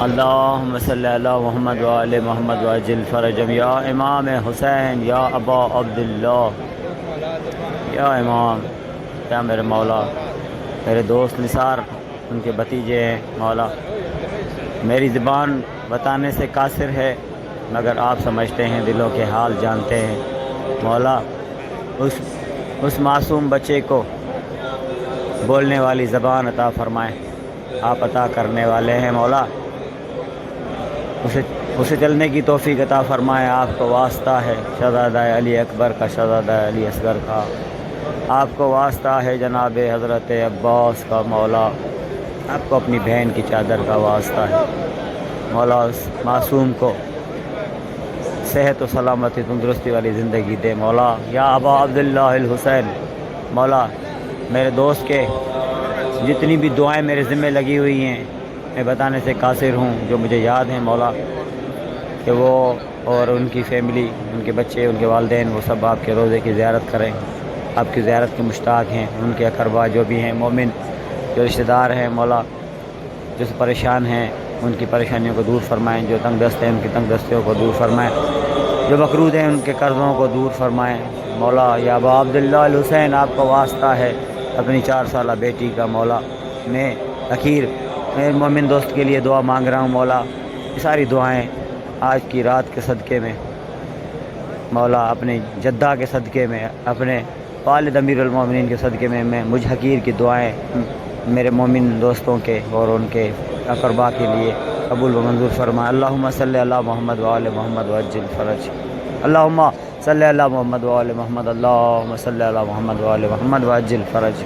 اللہم صلی علی محمد وآل محمد وعجل فرجم یا امام حسین یا ابا عبداللہ یا امام، یا میرے مولا، میرے دوست نثار ان کے بھتیجے ہیں مولا۔ میری زبان بتانے سے قاصر ہے، مگر آپ سمجھتے ہیں، دلوں کے حال جانتے ہیں مولا۔ اس معصوم بچے کو بولنے والی زبان عطا فرمائیں، آپ عطا کرنے والے ہیں مولا۔ اسے چلنے کی توفیق عطا فرمائیں، آپ کو واسطہ ہے شہزادہ علی اکبر کا، شہزادہ علی اصغر کا، آپ کو واسطہ ہے جناب حضرت عباس کا مولا، آپ کو اپنی بہن کی چادر کا واسطہ ہے مولا۔ اس معصوم کو صحت و سلامتی تندرستی والی زندگی دے مولا۔ یا ابا عبداللہ الحسین مولا، میرے دوست کے جتنی بھی دعائیں میرے ذمہ لگی ہوئی ہیں میں بتانے سے قاصر ہوں، جو مجھے یاد ہیں مولا، کہ وہ اور ان کی فیملی، ان کے بچے، ان کے والدین، وہ سب آپ کے روضے کی زیارت کریں، آپ کی زیارت کے مشتاق ہیں۔ ان کے اقربا جو بھی ہیں، مومن جو رشتہ دار ہیں مولا، جو پریشان ہیں ان کی پریشانیوں کو دور فرمائیں، جو تنگ دست ہیں ان کی تنگ دستیوں کو دور فرمائیں، جو مقروض ہیں ان کے قرضوں کو دور فرمائیں مولا۔ یا ابا عبداللہ الحسین، آپ کو واسطہ ہے اپنی 4 سالہ بیٹی کا مولا۔ میں میرے مومن دوست کے لیے دعا مانگ رہا ہوں مولا۔ یہ ساری دعائیں آج کی رات کے صدقے میں مولا، اپنے جدہ کے صدقے میں، اپنے والد امیر المومنین کے صدقے میں مجھ حقیر کی دعائیں میرے مومن دوستوں کے اور ان کے اقربا کے لیے قبول و منظور فرمائے۔ اللہم صلی علی محمد وآل محمد وعجل فرج، اللہم صلی علی محمد وآل محمد، اللہم صلی علی محمد وآل محمد وعجل فرج۔